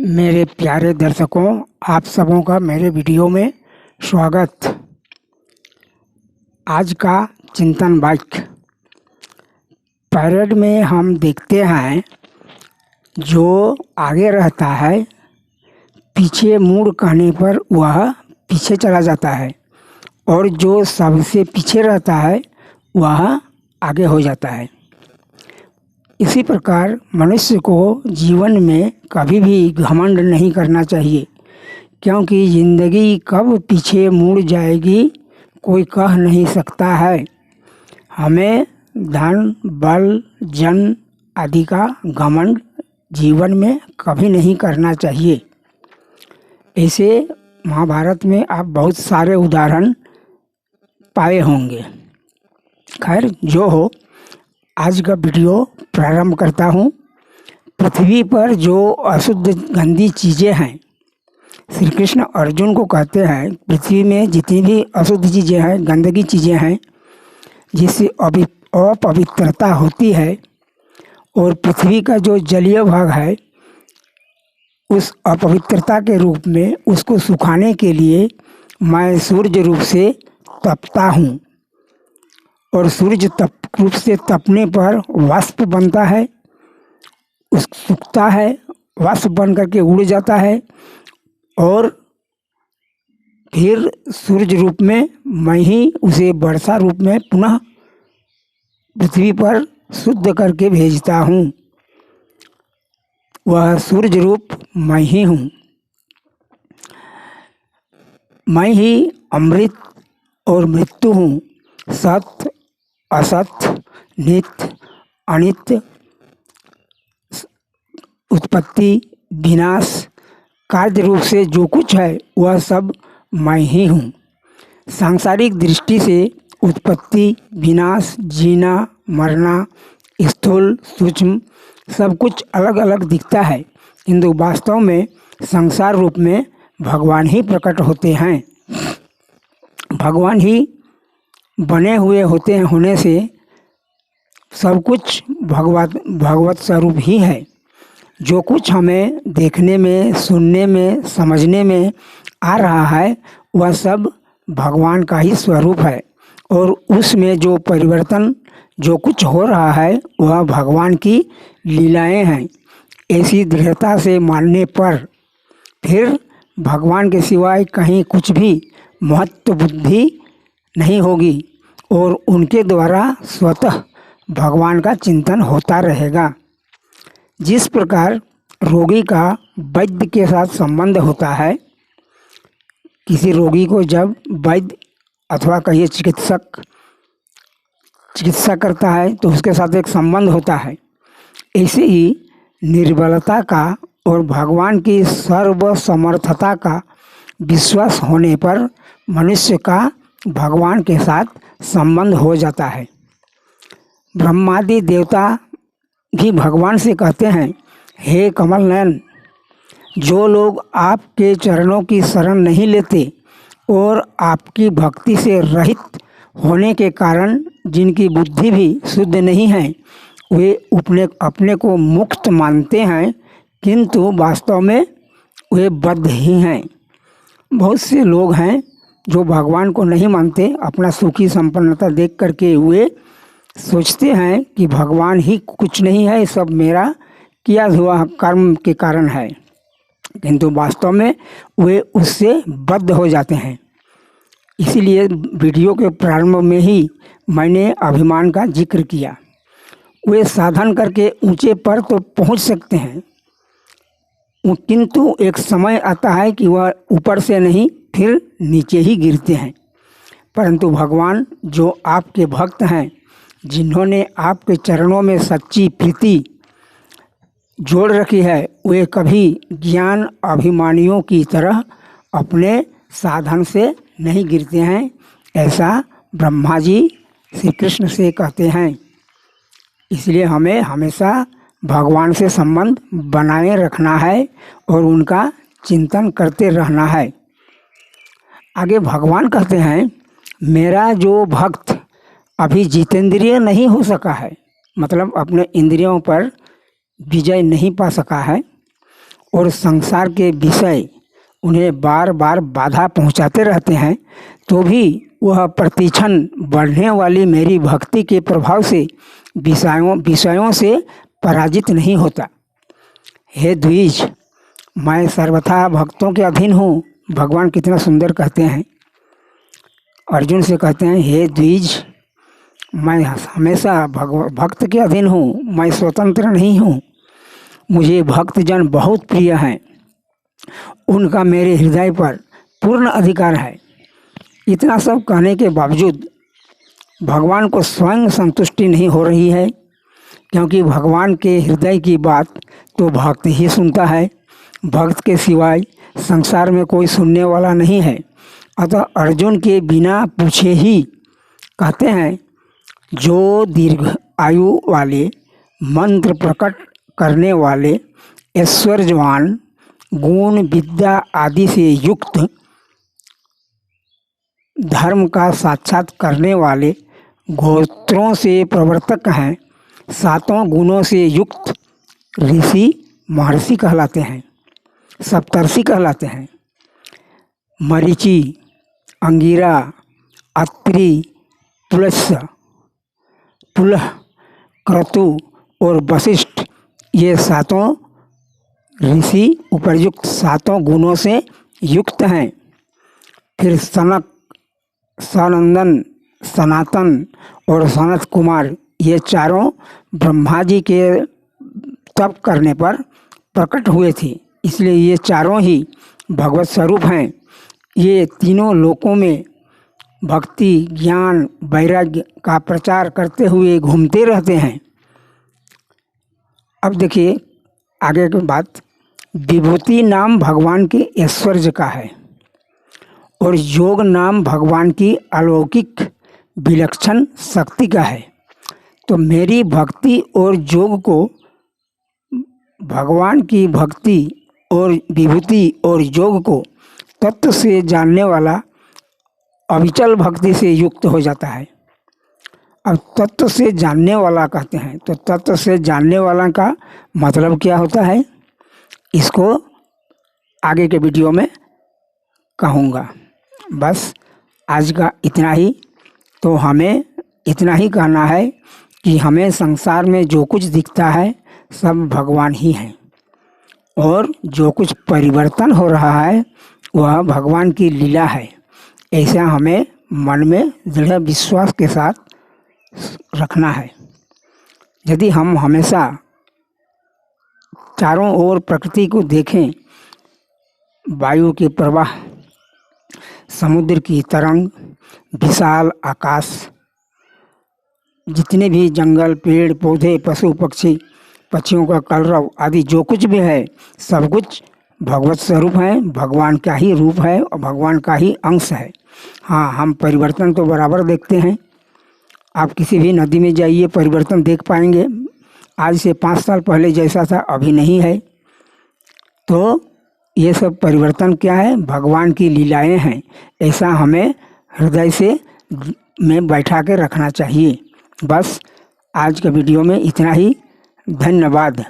मेरे प्यारे दर्शकों, आप सबों का मेरे वीडियो में स्वागत। आज का चिंतन वाक्य। परेड में हम देखते हैं जो आगे रहता है पीछे मुड़ कहने पर वह पीछे चला जाता है और जो सबसे पीछे रहता है वह आगे हो जाता है। इसी प्रकार मनुष्य को जीवन में कभी भी घमंड नहीं करना चाहिए, क्योंकि ज़िंदगी कब पीछे मुड़ जाएगी कोई कह नहीं सकता है। हमें धन, बल, जन आदि का घमंड जीवन में कभी नहीं करना चाहिए। ऐसे महाभारत में आप बहुत सारे उदाहरण पाए होंगे। खैर जो हो, आज का वीडियो प्रारंभ करता हूँ। पृथ्वी पर जो अशुद्ध गंदी चीज़ें हैं, श्री कृष्ण अर्जुन को कहते हैं पृथ्वी में जितनी भी अशुद्ध चीज़ें हैं, गंदगी चीज़ें हैं, जिससे अपवित्रता होती है, और पृथ्वी का जो जलीय भाग है उस अपवित्रता के रूप में उसको सुखाने के लिए मैं सूर्य रूप से तपता हूँ, और सूर्य रूप से तपने पर वाष्प बनता है, उस सूखता है, वाष्प बन करके उड़ जाता है, और फिर सूर्य रूप में मैं ही उसे वर्षा रूप में पुनः पृथ्वी पर शुद्ध करके भेजता हूँ। वह सूर्य रूप मैं ही हूँ। मैं ही अमृत और मृत्यु हूँ, सत्य असत्य, नित्य अनित्य, उत्पत्ति विनाश, कार्य रूप से जो कुछ है वह सब मैं ही हूँ। सांसारिक दृष्टि से उत्पत्ति विनाश, जीना मरना, स्थूल सूक्ष्म सब कुछ अलग अलग दिखता है, किंतु वास्तव में संसार रूप में भगवान ही प्रकट होते हैं। भगवान ही बने हुए होने से सब कुछ भगवत स्वरूप ही है। जो कुछ हमें देखने में, सुनने में, समझने में आ रहा है वह सब भगवान का ही स्वरूप है, और उसमें जो परिवर्तन जो कुछ हो रहा है वह भगवान की लीलाएं हैं। ऐसी दृढ़ता से मानने पर फिर भगवान के सिवाय कहीं कुछ भी महत्व बुद्धि नहीं होगी, और उनके द्वारा स्वतः भगवान का चिंतन होता रहेगा। जिस प्रकार रोगी का वैद्य के साथ संबंध होता है, किसी रोगी को जब वैद्य अथवा कहिए चिकित्सा करता है तो उसके साथ एक संबंध होता है, ऐसे ही निर्बलता का और भगवान की सर्वसमर्थता का विश्वास होने पर मनुष्य का भगवान के साथ संबंध हो जाता है। ब्रह्मादि देवता भी भगवान से कहते हैं, हे कमल नयन, जो लोग आपके चरणों की शरण नहीं लेते और आपकी भक्ति से रहित होने के कारण जिनकी बुद्धि भी शुद्ध नहीं है, वे अपने को मुक्त मानते हैं, किंतु वास्तव में वे बद्ध ही हैं। बहुत से लोग हैं जो भगवान को नहीं मानते, अपना सुखी संपन्नता देख करके वे सोचते हैं कि भगवान ही कुछ नहीं है, सब मेरा किया हुआ कर्म के कारण है, किंतु वास्तव में वे उससे बद्ध हो जाते हैं। इसीलिए वीडियो के प्रारंभ में ही मैंने अभिमान का जिक्र किया। वे साधन करके ऊंचे पर तो पहुंच सकते हैं, किंतु एक समय आता है कि वह ऊपर से नहीं फिर नीचे ही गिरते हैं। परंतु भगवान जो आपके भक्त हैं, जिन्होंने आपके चरणों में सच्ची प्रीति जोड़ रखी है, वे कभी ज्ञान अभिमानियों की तरह अपने साधन से नहीं गिरते हैं। ऐसा ब्रह्मा जी श्री कृष्ण से कहते हैं। इसलिए हमें हमेशा भगवान से संबंध बनाए रखना है और उनका चिंतन करते रहना है। आगे भगवान कहते हैं, मेरा जो भक्त अभी जितेंद्रिय नहीं हो सका है, मतलब अपने इंद्रियों पर विजय नहीं पा सका है, और संसार के विषय उन्हें बार बार बाधा पहुंचाते रहते हैं, तो भी वह प्रतिक्षण बढ़ने वाली मेरी भक्ति के प्रभाव से विषयों से पराजित नहीं होता। हे द्विज, मैं सर्वथा भक्तों के अधीन हूँ। भगवान कितना सुंदर कहते हैं, अर्जुन से कहते हैं, हे द्विज, मैं हमेशा भक्त के अधीन हूँ, मैं स्वतंत्र नहीं हूँ। मुझे भक्तजन बहुत प्रिय हैं, उनका मेरे हृदय पर पूर्ण अधिकार है। इतना सब कहने के बावजूद भगवान को स्वयं संतुष्टि नहीं हो रही है, क्योंकि भगवान के हृदय की बात तो भक्त ही सुनता है। भक्त के सिवाय संसार में कोई सुनने वाला नहीं है। अतः अर्जुन के बिना पूछे ही कहते हैं, जो दीर्घ आयु वाले, मंत्र प्रकट करने वाले, ऐश्वर्यवान, गुण विद्या आदि से युक्त, धर्म का साक्षात करने वाले, गोत्रों से प्रवर्तक हैं, सातों गुणों से युक्त ऋषि महर्षि कहलाते हैं, सप्तर्षि कहलाते हैं। मरीचि, अंगिरा, अत्रि, पुलस्त्य, पुलह, क्रतु और वशिष्ठ, ये सातों ऋषि उपर्युक्त सातों गुणों से युक्त हैं। फिर सनक, सनंदन, सनातन और सनत कुमार, ये चारों ब्रह्मा जी के तप करने पर प्रकट हुए थे, इसलिए ये चारों ही भगवत स्वरूप हैं। ये तीनों लोकों में भक्ति, ज्ञान, वैराग्य का प्रचार करते हुए घूमते रहते हैं। अब देखिए आगे की बात। विभूति नाम भगवान के ऐश्वर्य का है और योग नाम भगवान की अलौकिक विलक्षण शक्ति का है। तो मेरी भक्ति और योग को भगवान की भक्ति और विभूति और योग को तत्व से जानने वाला अविचल भक्ति से युक्त हो जाता है। अब तत्व से जानने वाला कहते हैं, तो तत्व से जानने वाला का मतलब क्या होता है, इसको आगे के वीडियो में कहूँगा। बस आज का इतना ही। तो हमें इतना ही कहना है कि हमें संसार में जो कुछ दिखता है सब भगवान ही हैं, और जो कुछ परिवर्तन हो रहा है वह भगवान की लीला है। ऐसा हमें मन में दृढ़ विश्वास के साथ रखना है। यदि हम हमेशा चारों ओर प्रकृति को देखें, वायु के प्रवाह, समुद्र की तरंग, विशाल आकाश, जितने भी जंगल, पेड़ पौधे, पशु पक्षी, पक्षियों का कलरव आदि जो कुछ भी है सब कुछ भगवत स्वरूप है, भगवान का ही रूप है और भगवान का ही अंश है। हाँ, हम परिवर्तन तो बराबर देखते हैं। आप किसी भी नदी में जाइए, परिवर्तन देख पाएंगे। आज से 5 साल पहले जैसा था अभी नहीं है। तो ये सब परिवर्तन क्या है, भगवान की लीलाएं हैं। ऐसा हमें हृदय से में बैठा के रखना चाहिए। बस आज के वीडियो में इतना ही। धन्यवाद।